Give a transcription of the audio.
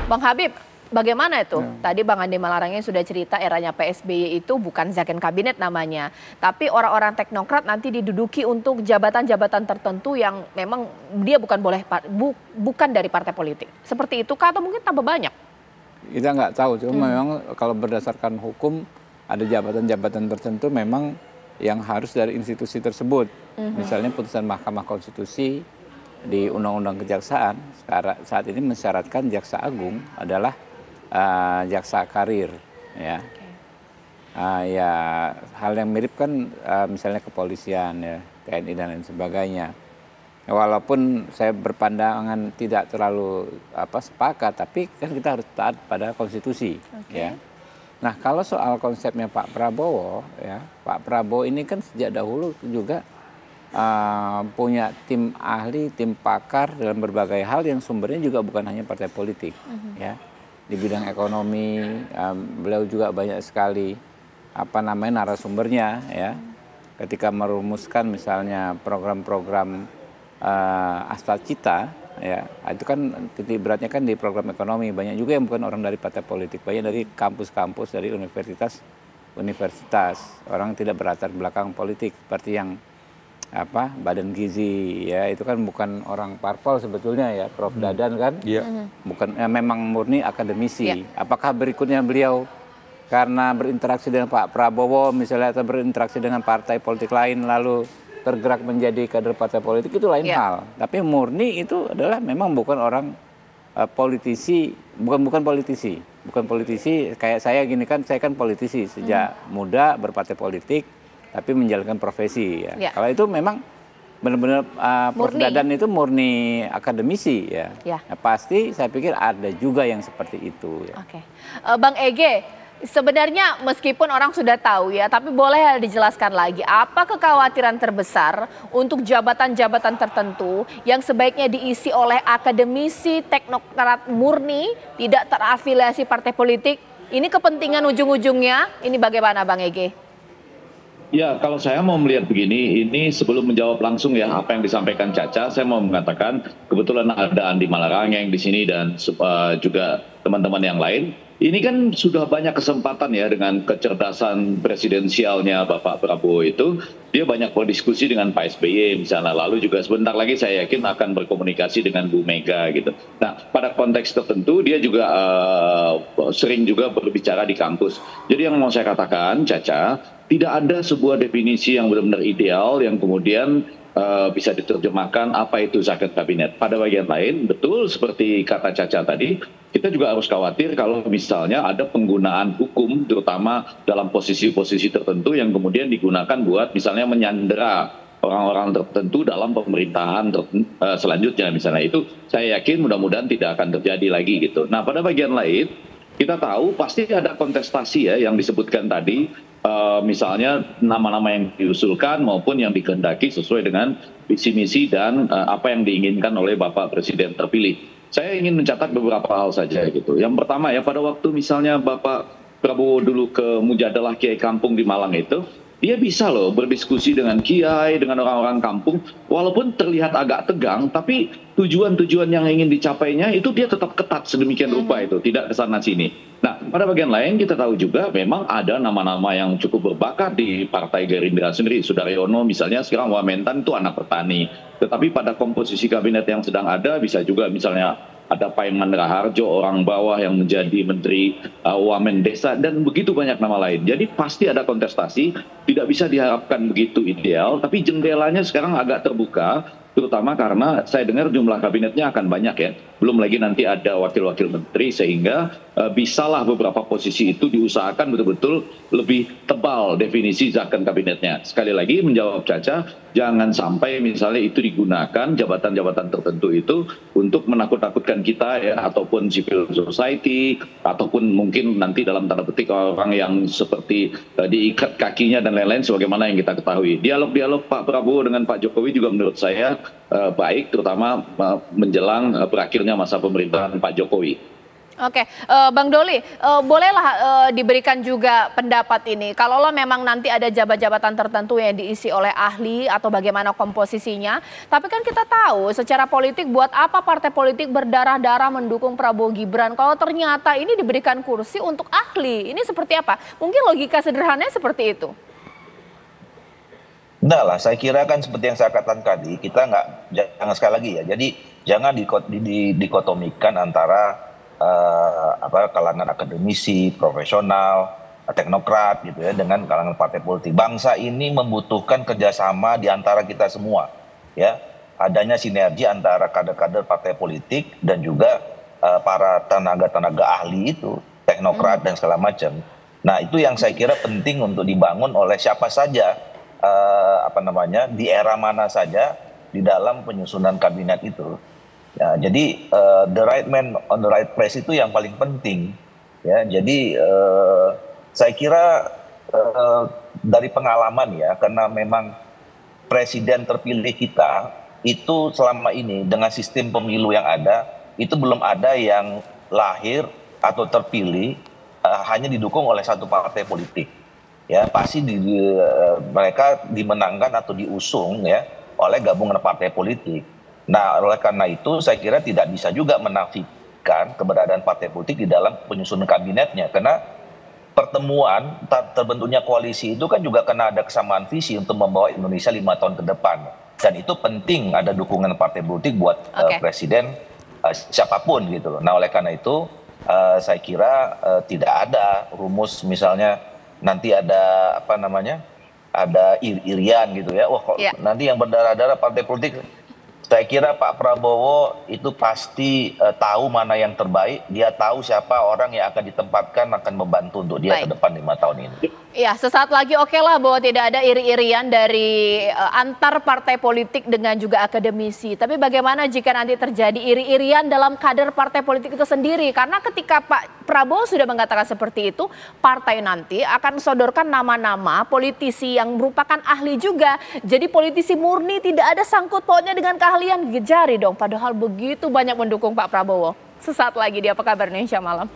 Bang Habib, bagaimana itu? Tadi Bang Andi Malarangeng sudah cerita eranya PSBY itu bukan zakon kabinet namanya. Tapi orang-orang teknokrat nanti diduduki untuk jabatan-jabatan tertentu yang memang dia bukan dari partai politik. Seperti itu kah atau mungkin tambah banyak? Kita nggak tahu, cuma memang kalau berdasarkan hukum ada jabatan-jabatan tertentu memang yang harus dari institusi tersebut. Misalnya putusan Mahkamah Konstitusi di Undang-Undang Kejaksaan saat ini mensyaratkan Jaksa Agung adalah jaksa karir, ya. Ya hal yang mirip kan misalnya kepolisian, ya, TNI dan lain sebagainya. Walaupun saya berpandangan tidak terlalu sepakat, tapi kan kita harus taat pada konstitusi, ya. Nah kalau soal konsepnya Pak Prabowo, ya, Pak Prabowo ini kan sejak dahulu juga punya tim ahli, tim pakar dalam berbagai hal yang sumbernya juga bukan hanya partai politik, ya. Di bidang ekonomi beliau juga banyak sekali narasumbernya, ya. Ketika merumuskan misalnya program-program Astacita, ya, itu kan titik beratnya kan di program ekonomi. Banyak juga yang bukan orang dari partai politik, banyak dari kampus-kampus, dari universitas orang tidak berlatar belakang politik seperti yang Badan Gizi, ya, itu kan bukan orang parpol sebetulnya, ya, Prof. Dadan kan, bukan, memang murni akademisi. Apakah berikutnya beliau karena berinteraksi dengan Pak Prabowo misalnya atau berinteraksi dengan partai politik lain lalu tergerak menjadi kader partai politik, itu lain hal. Tapi murni itu adalah memang bukan orang politisi, bukan politisi kayak saya gini kan, saya kan politisi sejak muda berpartai politik tapi menjalankan profesi, ya. Kalau itu memang benar-benar Prof. Dadan itu murni akademisi, ya. Nah, pasti saya pikir ada juga yang seperti itu, ya. Bang Ege, sebenarnya meskipun orang sudah tahu, ya, tapi boleh dijelaskan lagi apa kekhawatiran terbesar untuk jabatan-jabatan tertentu yang sebaiknya diisi oleh akademisi, teknokrat murni, tidak terafiliasi partai politik. Ini kepentingan ujung-ujungnya, ini bagaimana Bang Ege? Ya, kalau saya mau melihat begini, ini sebelum menjawab langsung ya apa yang disampaikan Caca, saya mau mengatakan kebetulan ada Andi Malarangeng di sini dan juga teman-teman yang lain. Ini kan sudah banyak kesempatan ya dengan kecerdasan presidensialnya Bapak Prabowo itu. Dia banyak berdiskusi dengan Pak SBY misalnya. Lalu juga sebentar lagi saya yakin akan berkomunikasi dengan Bu Mega gitu. Nah pada konteks tertentu dia juga sering juga berbicara di kampus. Jadi yang mau saya katakan Caca, tidak ada sebuah definisi yang benar-benar ideal yang kemudian bisa diterjemahkan apa itu zakon kabinet. Pada bagian lain, betul seperti kata Caca tadi, kita juga harus khawatir kalau misalnya ada penggunaan hukum, terutama dalam posisi-posisi tertentu yang kemudian digunakan buat misalnya menyandera orang-orang tertentu dalam pemerintahan selanjutnya misalnya. Itu saya yakin mudah-mudahan tidak akan terjadi lagi gitu. Nah pada bagian lain, kita tahu pasti ada kontestasi ya yang disebutkan tadi. Misalnya nama-nama yang diusulkan maupun yang dikehendaki sesuai dengan visi misi dan apa yang diinginkan oleh Bapak Presiden terpilih. Saya ingin mencatat beberapa hal saja gitu. Yang pertama ya, pada waktu misalnya Bapak Prabowo dulu ke Mujadalah Kiai Kampung di Malang itu, dia bisa loh berdiskusi dengan kiai, dengan orang-orang kampung, walaupun terlihat agak tegang, tapi tujuan-tujuan yang ingin dicapainya itu dia tetap ketat sedemikian rupa itu, tidak kesana sini. Nah, pada bagian lain kita tahu juga memang ada nama-nama yang cukup berbakat di Partai Gerindra sendiri. Sudaryono misalnya sekarang Wamentan itu anak petani. Tetapi pada komposisi kabinet yang sedang ada bisa juga misalnya ada Paiman Raharjo, orang bawah yang menjadi Menteri Wamen Desa, dan begitu banyak nama lain. Jadi pasti ada kontestasi, tidak bisa diharapkan begitu ideal, tapi jendelanya sekarang agak terbuka, terutama karena saya dengar jumlah kabinetnya akan banyak ya. Belum lagi nanti ada wakil-wakil menteri, sehingga bisalah beberapa posisi itu diusahakan betul-betul lebih tebal definisi zakon kabinetnya. Sekali lagi menjawab Caca, jangan sampai misalnya itu digunakan jabatan-jabatan tertentu itu untuk menakut-nakutkan kita ya, ataupun civil society, ataupun mungkin nanti dalam tanda petik orang yang seperti diikat kakinya dan lain-lain sebagaimana yang kita ketahui. Dialog-dialog Pak Prabowo dengan Pak Jokowi juga menurut saya baik, terutama menjelang berakhirnya masa pemerintahan Pak Jokowi. Oke, Bang Doli, bolehlah diberikan juga pendapat ini. Kalau memang nanti ada jabatan tertentu yang diisi oleh ahli atau bagaimana komposisinya, tapi kan kita tahu secara politik buat apa partai politik berdarah-darah mendukung Prabowo Gibran kalau ternyata ini diberikan kursi untuk ahli. Ini seperti apa? Mungkin logika sederhananya seperti itu. Enggak lah, saya kira kan seperti yang saya katakan tadi, kita jangan sekali lagi ya. Jadi jangan dikotomikan antara kalangan akademisi, profesional, teknokrat gitu ya dengan kalangan partai politik. Bangsa ini membutuhkan kerjasama di antara kita semua, ya. Adanya sinergi antara kader-kader partai politik dan juga para tenaga-tenaga ahli itu, teknokrat dan segala macam. Nah, itu yang saya kira penting untuk dibangun oleh siapa saja, di era mana saja di dalam penyusunan kabinet itu. Ya, jadi the right man on the right place itu yang paling penting. Ya, jadi saya kira dari pengalaman ya, karena memang presiden terpilih kita itu selama ini dengan sistem pemilu yang ada itu belum ada yang lahir atau terpilih hanya didukung oleh satu partai politik. Ya, pasti mereka dimenangkan atau diusung ya oleh gabungan partai politik. Nah, oleh karena itu saya kira tidak bisa juga menafikan keberadaan partai politik di dalam penyusunan kabinetnya. Karena pertemuan terbentuknya koalisi itu kan juga karena ada kesamaan visi untuk membawa Indonesia 5 tahun ke depan. Dan itu penting ada dukungan partai politik buat presiden siapapun gitu loh. Nah, oleh karena itu saya kira tidak ada rumus misalnya nanti ada ada irian gitu ya. Wah, nanti yang berdarah-darah partai politik. Saya kira Pak Prabowo itu pasti tahu mana yang terbaik. Dia tahu siapa orang yang akan ditempatkan akan membantu untuk dia ke depan 5 tahun ini. Ya, sesaat lagi oke lah bahwa tidak ada iri-irian dari antar partai politik dengan juga akademisi. Tapi bagaimana jika nanti terjadi iri-irian dalam kader partai politik itu sendiri? Karena ketika Pak Prabowo sudah mengatakan seperti itu, partai nanti akan sodorkan nama-nama politisi yang merupakan ahli juga. Jadi politisi murni tidak ada sangkut pautnya dengan keahlian. Gejari dong, padahal begitu banyak mendukung Pak Prabowo. Sesaat lagi di Apa Kabar Indonesia Malam.